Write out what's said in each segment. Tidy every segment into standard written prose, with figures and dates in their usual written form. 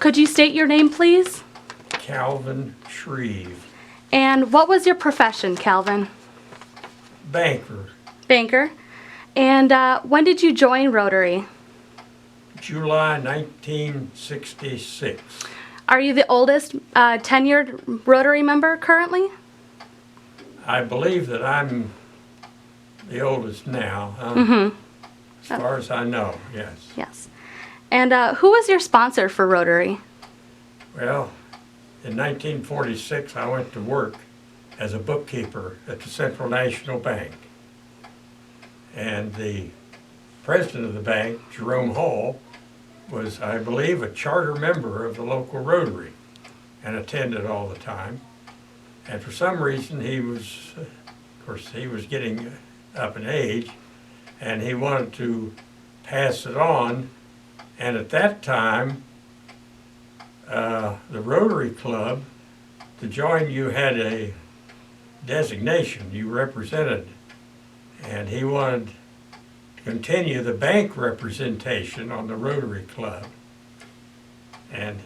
Could you state your name, please? Calvin Shreve. And what was your profession, Calvin? Banker. Banker. And when did you join Rotary? July 1966. Are you the oldest tenured Rotary member currently? I believe that I'm the oldest now. As far as I know, yes. Yes. And who was your sponsor for Rotary? Well, in 1946, I went to work as a bookkeeper at the Central National Bank. And the president of the bank, Jerome Hall, was, I believe, a charter member of the local Rotary and attended all the time. And for some reason, he was, of course, he was getting up in age, and he wanted to pass it on. And at that time, the Rotary Club, to join you had a designation you represented, and he wanted to continue the bank representation on the Rotary Club. And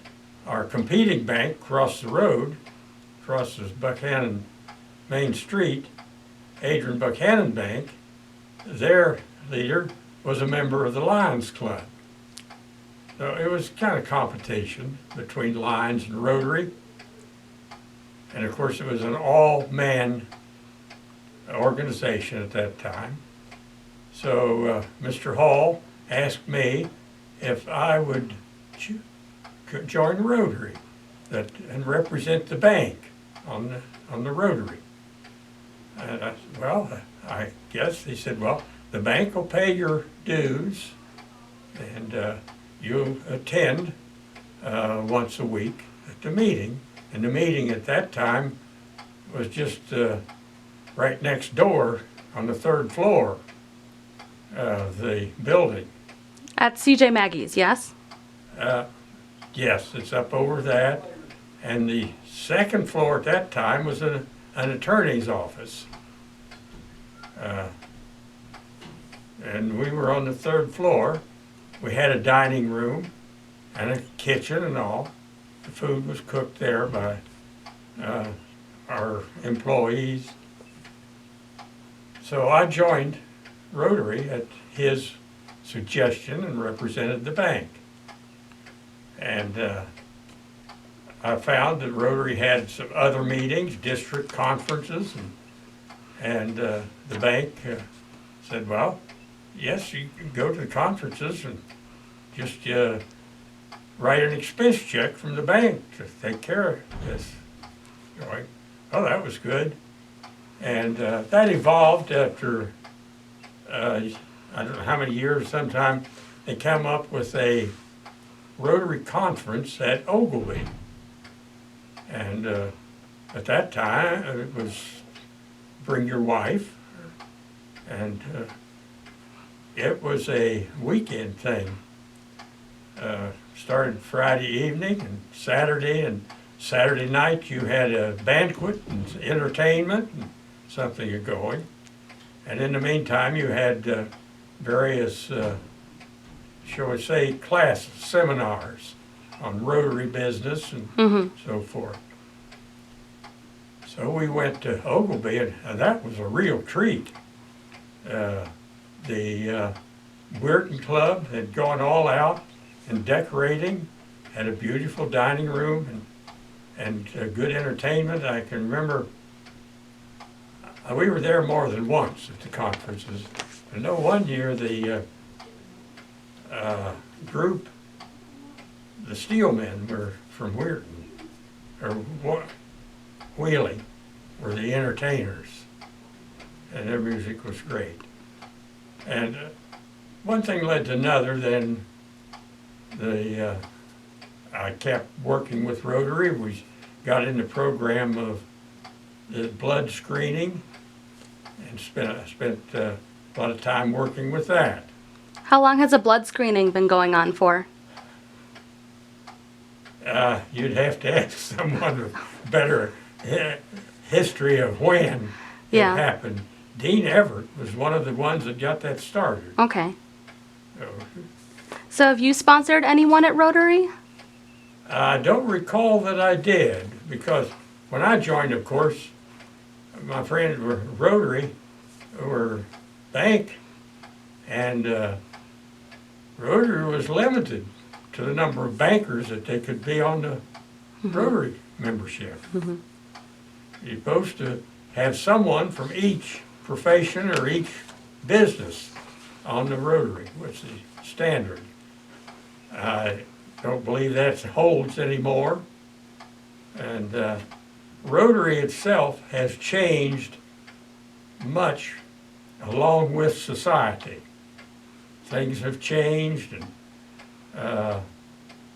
our competing bank across the road, crosses Buckhannon Main Street, Adrian Buckhannon Bank, their leader was a member of the Lions Club. So it was kind of competition between Lions and Rotary. And of course it was an all-man organization at that time. So Mr. Hall asked me if I would join Rotary and represent the bank on the Rotary. And I said, well, I guess. He said, well, the bank will pay your dues, and you'll attend once a week at the meeting. And the meeting at that time was just right next door on the third floor of the building. At C.J. Maggie's, yes? Yes, it's up over that. And the second floor at that time was an attorney's office. And we were on the third floor. We had a dining room and a kitchen and all. The food was cooked there by our employees. So I joined Rotary at his suggestion and represented the bank. And I found that Rotary had some other meetings, district conferences, and the bank said, well, yes, you can go to the conferences and just write an expense check from the bank to take care of this. You're like, oh, that was good. And that evolved after, I don't know how many years, sometime they come up with a Rotary conference at Ogilvy. And at that time, it was bring your wife, and it was a weekend thing. Started Friday evening and Saturday night you had a banquet and entertainment and something going. And in the meantime, you had various, shall we say, classes, seminars on Rotary business and so forth. So we went to Ogilvy, and that was a real treat. The Weirton Club had gone all out in decorating, had a beautiful dining room and good entertainment. I can remember we were there more than once at the conferences. I know one year the group, the Steelmen, were from Weirton, or Wheeling, were the entertainers, and their music was great. And one thing led to another. Then I kept working with Rotary. We got in the program of the blood screening, and spent a lot of time working with that. How long has a blood screening been going on for? You'd have to ask someone with better history of when it happened. Dean Everett was one of the ones that got that started. Okay. So have you sponsored anyone at Rotary? I don't recall that I did, because when I joined, of course, my friends were Rotary, were bank, and Rotary was limited to the number of bankers that they could be on the Rotary membership. You're supposed to have someone from each profession or each business on the Rotary, which is standard. I don't believe that holds anymore. And Rotary itself has changed much along with society. Things have changed, and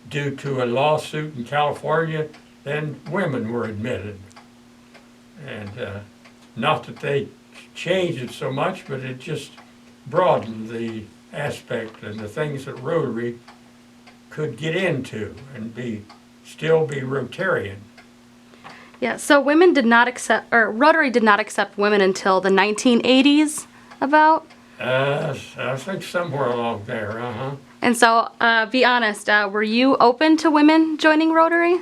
due to a lawsuit in California, then women were admitted. And not that they changed it so much, but it just broadened the aspect and the things that Rotary could get into and still be Rotarian. Yeah, so women did not accept, or Rotary did not accept women until the 1980s, about. I think somewhere along there, And so, be honest, were you open to women joining Rotary?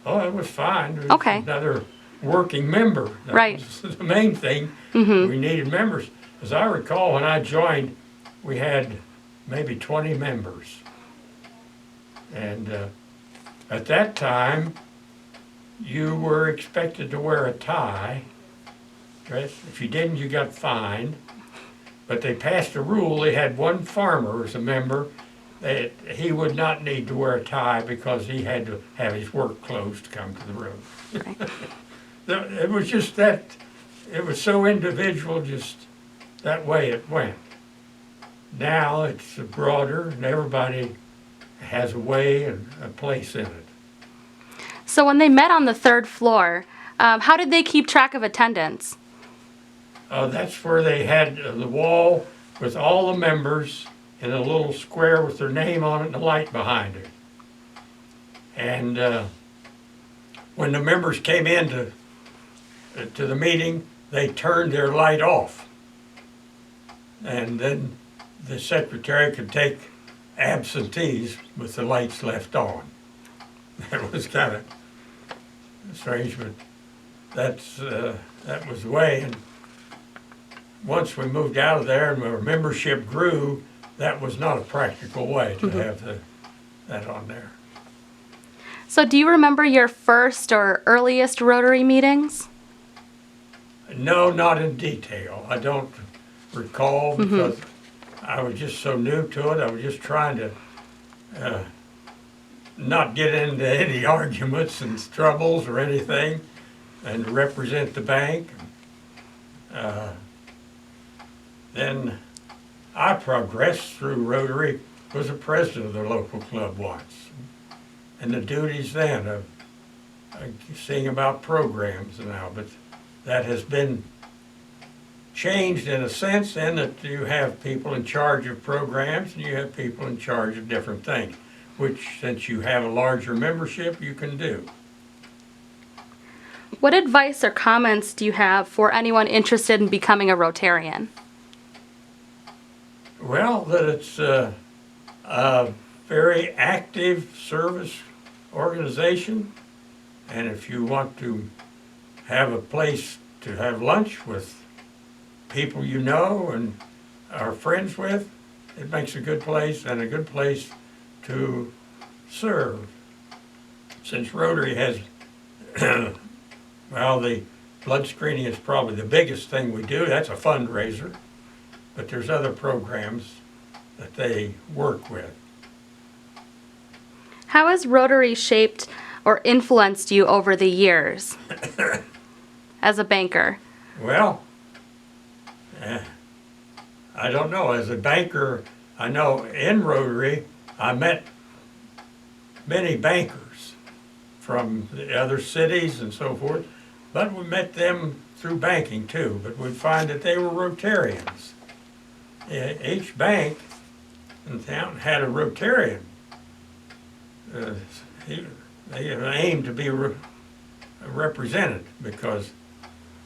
Oh, it was fine. It was Okay. another working member. That Right. was the main thing. We needed members. As I recall, when I joined, we had maybe 20 members. And at that time, you were expected to wear a tie. Right? If you didn't, you got fined. But they passed a rule. They had one farmer as a member that he would not need to wear a tie because he had to have his work clothes to come to the room. It was just that, it was so individual, just that way it went. Now it's broader and everybody has a way and a place in it. So when they met on the third floor, how did they keep track of attendance? That's where they had the wall with all the members in a little square with their name on it and a light behind it. And when the members came in to the meeting, they turned their light off. And then the secretary could take absentees with the lights left on. That was kind of strange, but that was the way. And once we moved out of there and our membership grew, that was not a practical way to have that on there. So do you remember your first or earliest Rotary meetings? No, not in detail. I don't recall because I was just so new to it. I was just trying to not get into any arguments and troubles or anything and represent the bank. Then I progressed through Rotary, was a president of the local club once. And the duties then of seeing about programs now, but that has been changed in a sense in that you have people in charge of programs and you have people in charge of different things, which since you have a larger membership, you can do. What advice or comments do you have for anyone interested in becoming a Rotarian? Well, that it's a very active service organization, and if you want to have a place to have lunch with people you know and are friends with, it makes a good place and a good place to serve. Since Rotary has, well, the blood screening is probably the biggest thing we do. That's a fundraiser. But there's other programs that they work with. How has Rotary shaped or influenced you over the years as a banker? Well, I don't know. As a banker, I know in Rotary, I met many bankers from the other cities and so forth, but we met them through banking too, but we'd find that they were Rotarians. Each bank in town had a Rotarian. They aimed to be represented because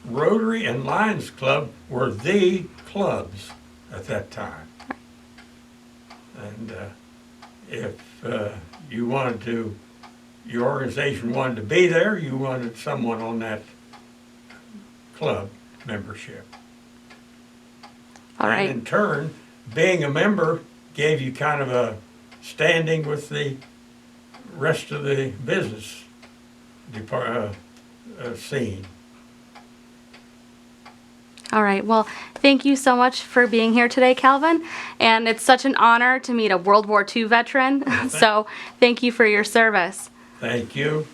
Rotary and Lions Club were the clubs at that time. And if you wanted to your organization wanted to be there, you wanted someone on that club membership. All And right. in turn, being a member gave you kind of a standing with the rest of the business scene. All right. Well, thank you so much for being here today, Calvin. And it's such an honor to meet a World War II veteran. So thank you for your service. Thank you.